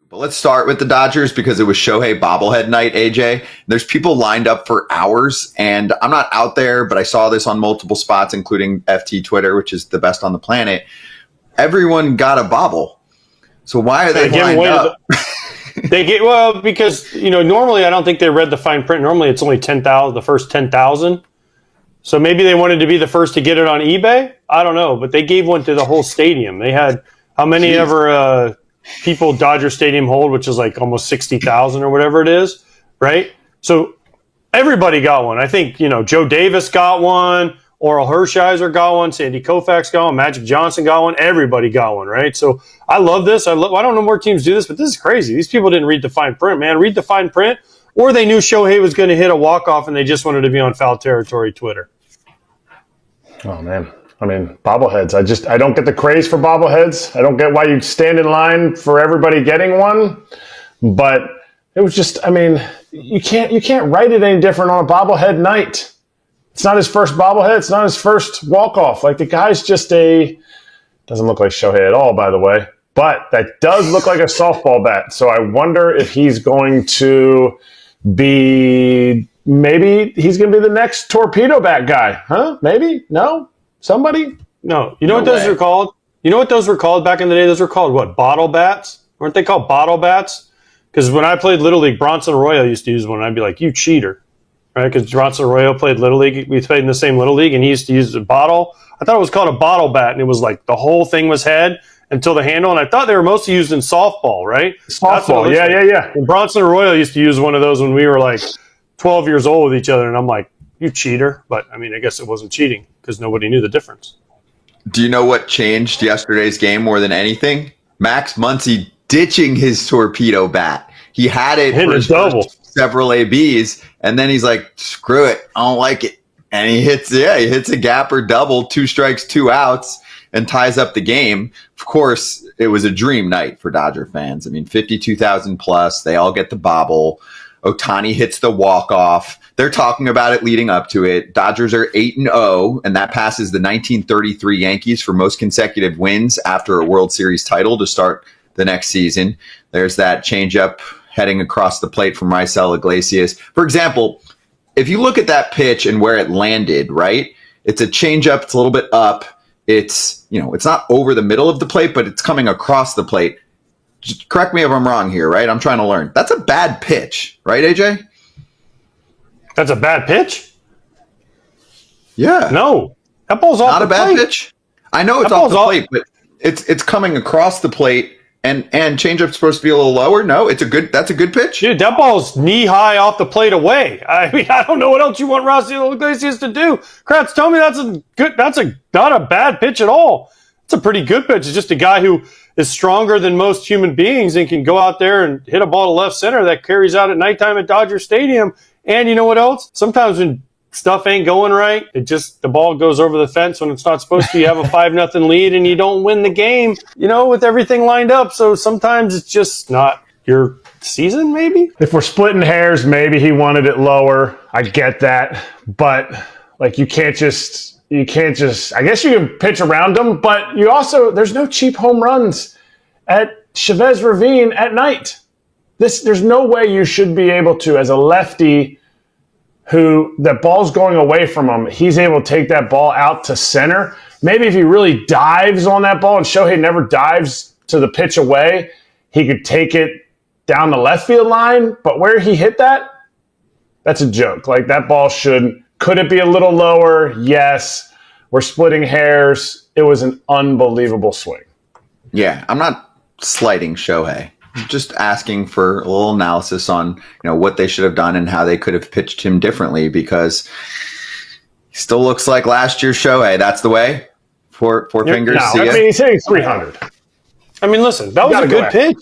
But let's start with the Dodgers because it was Shohei bobblehead night, AJ. There's people lined up for hours, and I'm not out there, but I saw this on multiple spots, including FT Twitter, which is the best on the planet. Everyone got a bobble. So why are they lined up? Because, normally I don't think they read the fine print. Normally it's only 10,000, the first 10,000. So maybe they wanted to be the first to get it on eBay. I don't know, but they gave one to the whole stadium. They had how many ever people Dodger Stadium hold, which is like almost 60,000 or whatever it is, right? So everybody got one. I think, Joe Davis got one, Oral Hershiser got one, Sandy Koufax got one, Magic Johnson got one, everybody got one, right? So I love this. I don't know more teams do this, but this is crazy. These people didn't read the fine print, man. Read the fine print, or they knew Shohei was going to hit a walk-off and they just wanted to be on foul territory Twitter. Oh, man. I mean, bobbleheads. I don't get the craze for bobbleheads. I don't get why you stand in line for everybody getting one. But it was just, you can't write it any different on a bobblehead night. It's not his first bobblehead. It's not his first walk-off. Like, the guy's just doesn't look like Shohei at all, by the way. But that does look like a softball bat. So I wonder if he's going to maybe he's going to be the next torpedo bat guy. Huh? Maybe? No? Somebody? No. You know what those are called? You know what those were called back in the day? Those were called what? Bottle bats? Weren't they called bottle bats? Because when I played Little League, Bronson Arroyo used to use one, and I'd be like, you cheater. Right? Because Bronson Arroyo played Little League. We played in the same Little League, and he used to use a bottle. I thought it was called a bottle bat, and it was like the whole thing was head until the handle, and I thought they were mostly used in softball, right? Softball, yeah. And Bronson Arroyo used to use one of those when we were like 12 years old with each other, and I'm like, you cheater. But, I guess it wasn't cheating because nobody knew the difference. Do you know what changed yesterday's game more than anything? Max Muncy ditching his torpedo bat. He had it for his several ABs, and then he's like, screw it, I don't like it. And he hits a gapper double, 2 strikes, 2 outs, and ties up the game. Of course, it was a dream night for Dodger fans. 52,000 plus, they all get the bobble. Ohtani hits the walk-off. They're talking about it leading up to it. Dodgers are 8-0, and that passes the 1933 Yankees for most consecutive wins after a World Series title to start the next season. There's that changeup heading across the plate from Raisel Iglesias. For example, if you look at that pitch and where it landed, right? It's a changeup. It's a little bit up. It's, it's not over the middle of the plate, but it's coming across the plate. Just correct me if I'm wrong here, right? I'm trying to learn. That's a bad pitch, right, AJ? That's a bad pitch? Yeah. No. That ball's off the plate. Not a bad pitch? I know it's off the plate, but it's coming across the plate, and changeup's supposed to be a little lower. No, that's a good pitch? Dude, that ball's knee-high off the plate away. I don't know what else you want Raisel Iglesias to do. Kratz, tell me that's not a bad pitch at all. It's a pretty good pitch. It's just a guy who is stronger than most human beings and can go out there and hit a ball to left center that carries out at nighttime at Dodger Stadium. And you know what else? Sometimes when stuff ain't going right, the ball goes over the fence when it's not supposed to. You have a 5-0 lead and you don't win the game, with everything lined up. So sometimes it's just not your season, maybe? If we're splitting hairs, maybe he wanted it lower. I get that. But, you can't just, I guess you can pitch around them, but there's no cheap home runs at Chavez Ravine at night. There's no way you should be able to, as a lefty who that ball's going away from him, he's able to take that ball out to center. Maybe if he really dives on that ball, and Shohei never dives to the pitch away, he could take it down the left field line. But where he hit that's a joke. That ball could it be a little lower? Yes. We're splitting hairs. It was an unbelievable swing. Yeah, I'm not slighting Shohei. Just asking for a little analysis on what they should have done and how they could have pitched him differently, because he still looks like last year's Shohei. That's the way. Four fingers. No, he's hitting 300. Listen, that was a good pitch.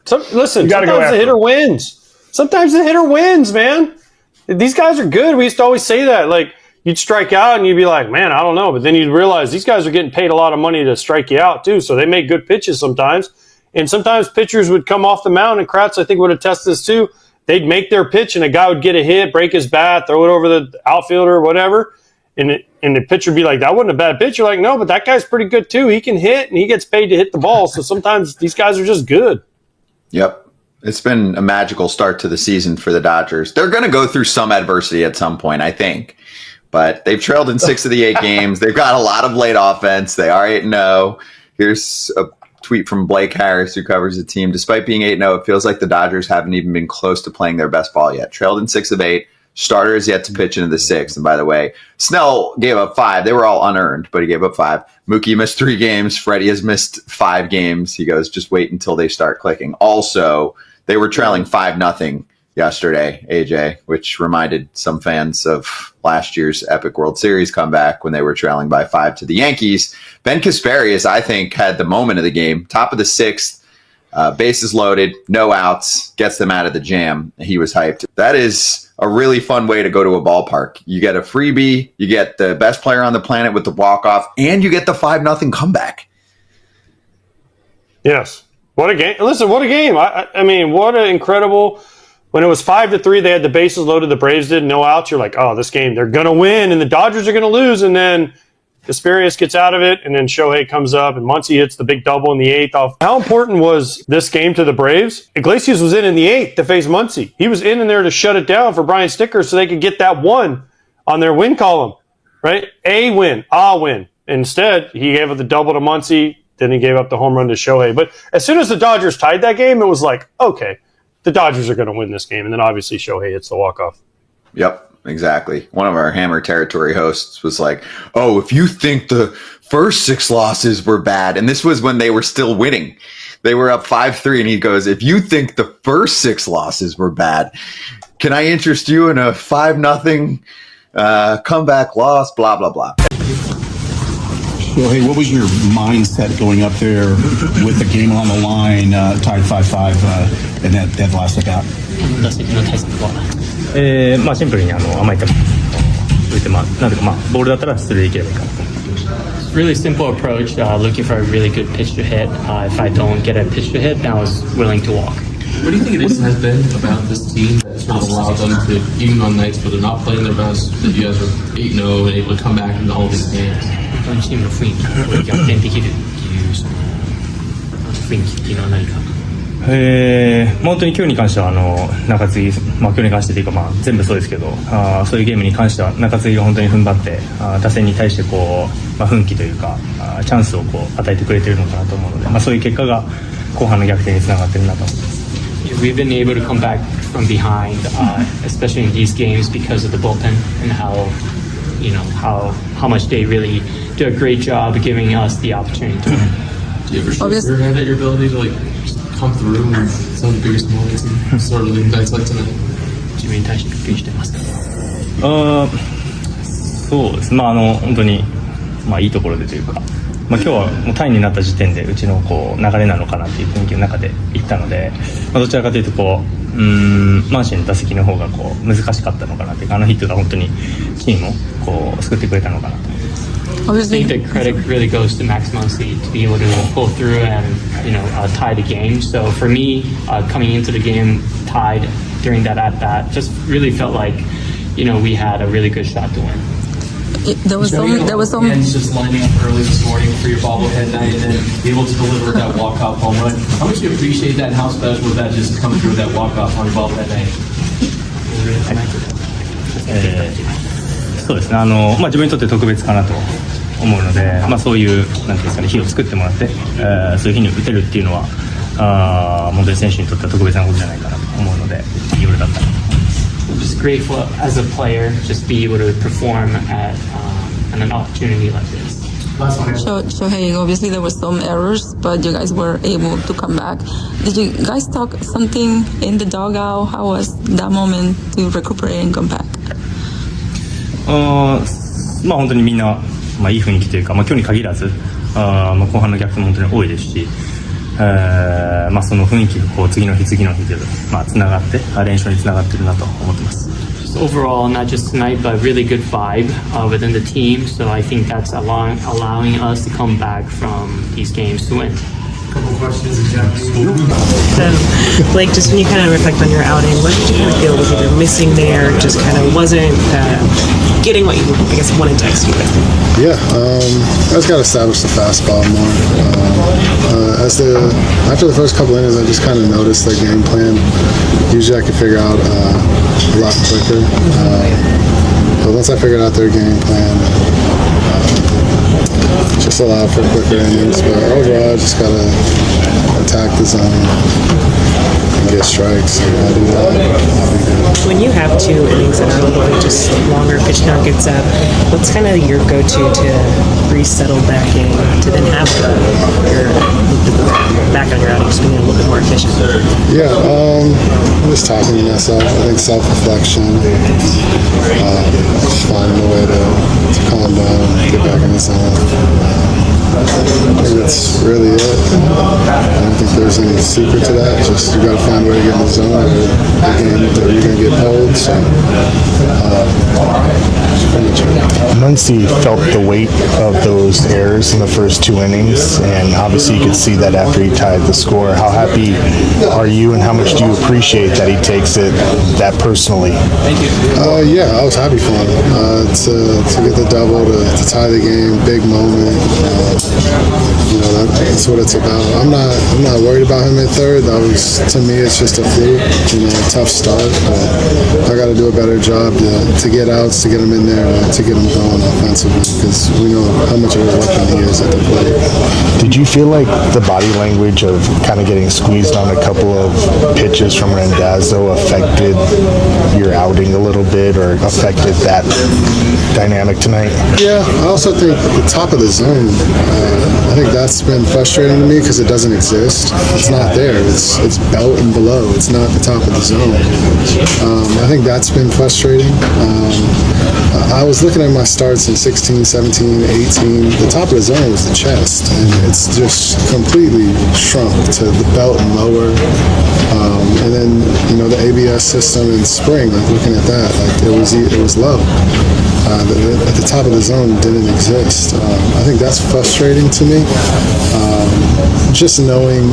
Sometimes the hitter wins. Sometimes the hitter wins, man. These guys are good. We used to always say that. You'd strike out and you'd be like, man, I don't know. But then you'd realize these guys are getting paid a lot of money to strike you out too. So they make good pitches sometimes. And sometimes pitchers would come off the mound, and Kratz, I think, would attest this too. They'd make their pitch, and a guy would get a hit, break his bat, throw it over the outfielder or whatever. And the pitcher would be like, that wasn't a bad pitch. You're like, no, but that guy's pretty good too. He can hit, and he gets paid to hit the ball. So sometimes these guys are just good. Yep. It's been a magical start to the season for the Dodgers. They're going to go through some adversity at some point, I think. But they've trailed in 6 of the 8 games. They've got a lot of late offense. They are 8-0. Here's a tweet from Blake Harris, who covers the team. Despite being 8-0, it feels like the Dodgers haven't even been close to playing their best ball yet. Trailed in 6 of 8. Starter is yet to pitch into the 6th. And by the way, Snell gave up 5. They were all unearned, but he gave up 5. Mookie missed 3 games. Freddie has missed 5 games. He goes, just wait until they start clicking. Also, they were trailing 5-0 yesterday, AJ, which reminded some fans of last year's epic World Series comeback when they were trailing by 5 to the Yankees. Ben Kasparius, I think, had the moment of the game. Top of the 6th. Bases loaded, no outs, gets them out of the jam. He was hyped. That is a really fun way to go to a ballpark. You get a freebie, you get the best player on the planet with the walk-off, and you get the 5-0 comeback. Yes. What a game. Listen, what a game. I mean, what an incredible... When it was 5-3, they had the bases loaded, the Braves did, no outs. You're like, oh, this game, they're going to win, and the Dodgers are going to lose, and then Kasparius gets out of it, and then Shohei comes up, and Muncy hits the big double in the 8th. How important was this game to the Braves? Iglesias was in the 8th to face Muncy. He was in there to shut it down for Brian Sticker so they could get that 1 on their win column, right? A win. Instead, he gave up the double to Muncy, then he gave up the home run to Shohei. But as soon as the Dodgers tied that game, it was like, okay, the Dodgers are going to win this game. And then obviously Shohei hits the walk-off. Yep. Exactly. One of our Hammer Territory hosts was like, oh, if you think the first 6 losses were bad, and this was when they were still winning. They were up 5-3, and he goes, if you think the first 6 losses were bad, can I interest you in a 5-0 comeback loss, blah, blah, blah. Well, hey, what was your mindset going up there with the game on the line, tied 5-5, and that last at bat? まあシンプルに甘い球打ってなんとかボールだったら出塁できればいいかなと。Really simple approach, looking for a really good pitch to hit. If I don't get a pitch to hit, then I was willing to walk. What do you think it has been about this team that sort of allowed them to, even on nights where they're not playing their best, that you guys are 8-0 and able to come back into all these games? 本当にチームの雰囲気を逆転できるっていうその雰囲気っていうのは何か。本当に今日に関しては中継ぎ、今日に関してというか全部そうですけどそういうゲームに関しては中継ぎが本当に踏ん張って打線に対して奮起というかチャンスを与えてくれているのかなと思うので、そういう結果が後半の逆転につながっているなと思います。We've been able to come back from behind, especially in these games because of the bullpen and how much they really do a great job of giving us the opportunity to win. Do you ever show your head at your ability to come through in some of the biggest moments and sort of nights like tonight? 自分に対してびっくりしてますか？そうです。本当にいいところでというか、今日はもうタイになった時点でうちの流れなのかなっていう雰囲気の中で行ったので、どちらかというとマンシーの打席の方が難しかったのかなっていうか、ヒットが本当にチームを救ってくれたのかなと思います。I think the credit really goes to Max Muncy to be able to pull through and tie the game. So for me, coming into the game tied during that at bat, just really felt like we had a really good shot to win. There was some. And just lining up early this morning for your bobblehead night and then be able to deliver that walk-off home run. How much do you appreciate that? And how special was that just coming through that walk-off on your bobblehead night? そうですね。自分にとって特別かなと思うので、そういうなんていうんですかね、日を作ってもらって、そういう日に打てるっていうのは本当に選手にとっては特別なことじゃないかなと思うので、いい夜だったなと。Just grateful as a player, just be able to perform at an opportunity like this. Shohei, obviously there were some errors, but you guys were able to come back. Did you guys talk something in the dugout? How was that moment to recuperate and come back? 本当にみんな、いい雰囲気というか、今日に限らず後半の逆転も本当に多いですし、その雰囲気が次の日でつながって連勝につながってるなと思ってます。Overall, not just tonight, but really good vibe within the team. So I think that's allowing us to come back from these games to win. Blake, just when you kind of reflect on your outing, what did you kind of feel was either missing there, just kind of wasn't getting what you, I guess, wanted to execute with? Yeah, I just got to establish the fastball more. After the first couple innings, I just kind of noticed their game plan. Usually I could figure out a lot quicker. But once I figured out their game plan, just allowed for quicker innings. But overall, I just got to attack the zone and get strikes. I do that. When you have 2 innings that are a little bit just longer, pitch count gets up, what's kind of your go-to to resettle back in, to then have your back on your outing, just being a little bit more efficient? Yeah, I'm just talking to myself. I think self-reflection, just finding a way to calm down, get back in the zone. I think that's really it. I don't think there's any secret to that. Just you got to find a way to get in the zone, or the game that you're going to get pulled. So, Muncy felt the weight of those errors in the first 2 innings, and obviously you could see that after he tied the score. How happy are you, and how much do you appreciate that he takes it that personally? Yeah, I was happy for him to get the double, to tie the game, big moment. That's what it's about. I'm not worried about him at third. That was, to me, it's just a fluke. A tough start, but I got to do a better job to get outs, to get him in there, to get him going offensively, because we know how much of a weapon he is at the plate. Did you feel like the body language of kind of getting squeezed on a couple of pitches from Randazzo affected your outing a little bit, or affected that dynamic tonight? Yeah, I also think the top of the zone, I think that's been frustrating to me because it doesn't exist. It's not there. It's belt and below. It's not the top of the zone. I think that's been frustrating. I was looking at my starts in 16, 17, 18. The top of the zone was the chest, and it's just completely shrunk to the belt and lower. And then the ABS system in spring, like looking at that, like it was low. At the top of the zone didn't exist. I think that's frustrating to me. Just knowing,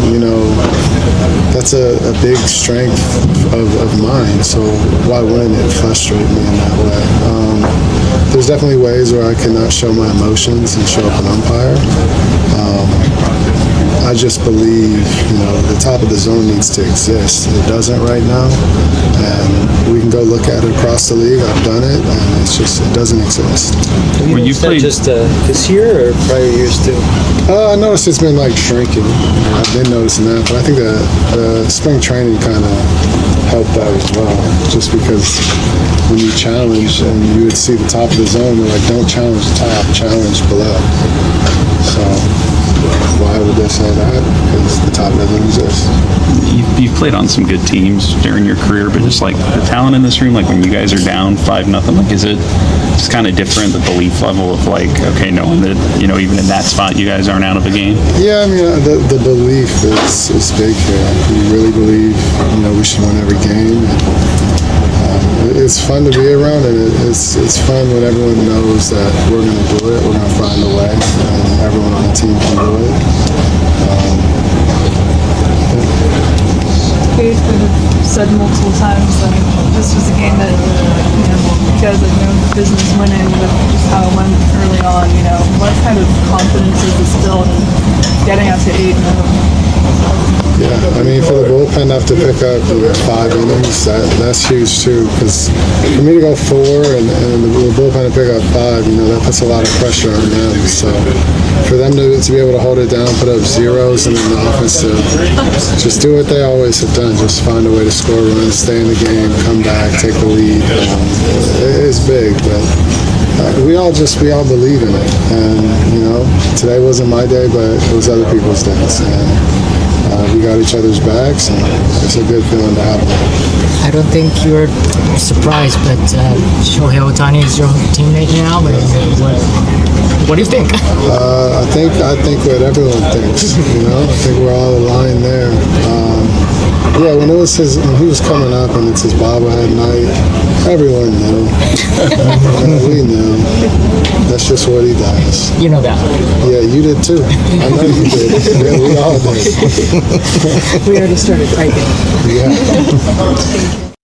that's a big strength of mine. So why wouldn't it frustrate me in that way? There's definitely ways where I cannot show my emotions and show up an umpire. I just believe, the top of the zone needs to exist. It doesn't right now, and we can go look at it across the league. I've done it, and it doesn't exist. When you played just this year or prior years too? I noticed it's been shrinking. I've been noticing that, but I think that spring training kind of helped that as well. Just because when you challenge and you would see the top of the zone, they're like, don't challenge the top, challenge below. So why would they say that? Because the top doesn't exist. You've played on some good teams during your career, but just the talent in this room, when you guys are down 5-0, is it just kind of different, the belief level of okay, knowing that even in that spot you guys aren't out of a game? Yeah, I mean the belief is big here. We really believe we should win every game. It's fun to be around, and it's fun when everyone knows that we're going to do it. We're going to find a way, and everyone on the team can do it. We've said multiple times that this was a game that you guys had no business winning, but just how it went early on. What kind of confidence is this build in getting out to 8-0? Yeah, I mean, for the bullpen to have to pick up 5 innings, that's huge too. Because for me to go 4 and the bullpen to pick up 5, that puts a lot of pressure on them. So for them to be able to hold it down, put up zeros, and then the offense to just do what they always have done, just find a way to score runs, stay in the game, come back, take the lead. It's big, but we all believe in it. And today wasn't my day, but it was other people's days. And we got each other's backs, and it's a good feeling to have them. I don't think you're surprised, but Shohei Ohtani is your teammate now. What do you think? I think what everyone thinks. I think we're all aligned there. Yeah, when he was coming up and it's his bobblehead night, everyone knew. We knew. That's just what he does. You know that. Yeah, you did too. I know you did. Yeah, we all did. We already started typing. Yeah.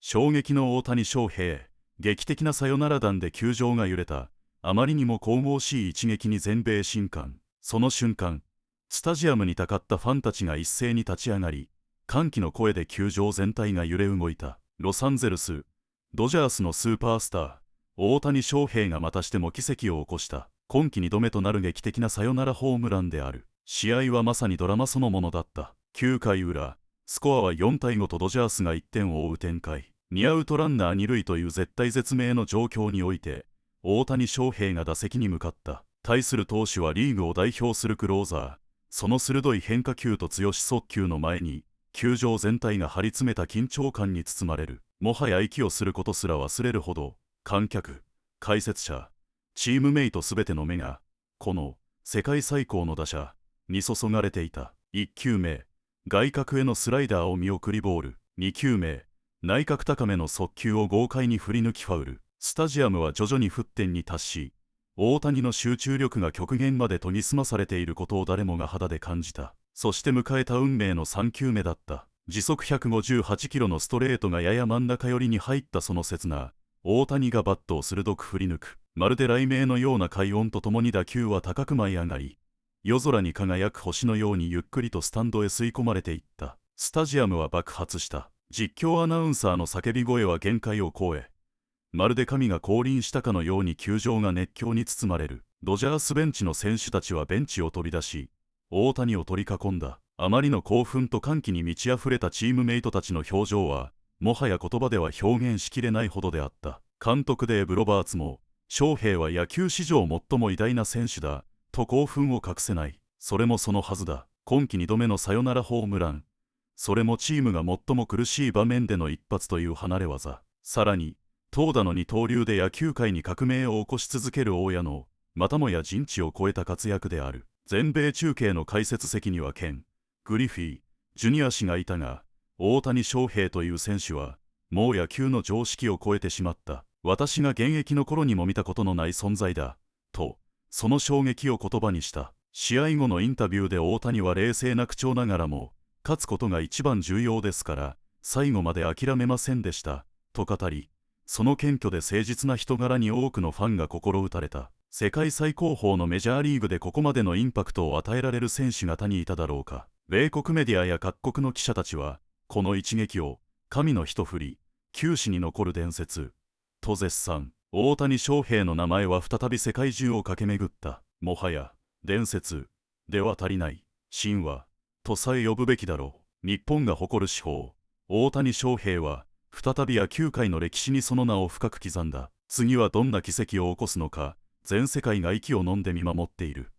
衝撃の大谷翔平、劇的なサヨナラ弾で球場が揺れた。あまりにも神々しい一撃に全米震撼。その瞬間、スタジアムにたかったファンたちが一斉に立ち上がり、歓喜の声で球場全体が揺れ動いた。ロサンゼルス、ドジャースのスーパースター、大谷翔平がまたしても奇跡を起こした。今季2度目となる劇的なサヨナラホームランである。試合はまさにドラマそのものだった。9回裏、スコアは4対5とドジャースが1点を追う展開。2アウトランナー2塁という絶対絶命の状況において、大谷翔平が打席に向かった。対する投手はリーグを代表するクローザー。その鋭い変化球と強し速球の前に、球場全体が張り詰めた緊張感に包まれる。もはや息をすることすら忘れるほど、観客、解説者、チームメイトすべての目が、この世界最高の打者に注がれていた。1球目、外角へのスライダーを見送りボール。2球目、内角高めの速球を豪快に振り抜きファウル。スタジアムは徐々に沸点に達し、大谷の集中力が極限まで研ぎ澄まされていることを誰もが肌で感じた。そして迎えた運命の3球目だった。時速158キロのストレートがやや真ん中寄りに入ったその刹那、大谷がバットを鋭く振り抜く。まるで雷鳴のような快音とともに打球は高く舞い上がり、夜空に輝く星のようにゆっくりとスタンドへ吸い込まれていった。スタジアムは爆発した。実況アナウンサーの叫び声は限界を超え、まるで神が降臨したかのように球場が熱狂に包まれる。ドジャースベンチの選手たちはベンチを飛び出し、大谷を取り囲んだ。あまりの興奮と歓喜に満ち溢れたチームメイトたちの表情は、もはや言葉では表現しきれないほどであった。監督デーブ・ロバーツも、翔平は野球史上最も偉大な選手だ、と興奮を隠せない。それもそのはずだ。今季2度目のサヨナラホームラン。それもチームが最も苦しい場面での一発という離れ技。さらに、投打の二刀流で野球界に革命を起こし続ける大家の、またもや人知を超えた活躍である。全米中継の解説席にはケン・グリフィー・ジュニア氏がいたが、大谷翔平という選手は、もう野球の常識を超えてしまった。私が現役の頃にも見たことのない存在だ。と、その衝撃を言葉にした。試合後のインタビューで大谷は冷静な口調ながらも、勝つことが一番重要ですから、最後まで諦めませんでした。と語り、その謙虚で誠実な人柄に多くのファンが心打たれた。世界最高峰のメジャーリーグでここまでのインパクトを与えられる選手が他にいただろうか。米国メディアや各国の記者たちは、この一撃を、神の一振り、球史に残る伝説、と絶賛。大谷翔平の名前は再び世界中を駆け巡った。もはや、伝説、では足りない、神話、とさえ呼ぶべきだろう。日本が誇る至宝、大谷翔平は、再び野球界の歴史にその名を深く刻んだ。次はどんな奇跡を起こすのか、全世界が息を飲んで見守っている。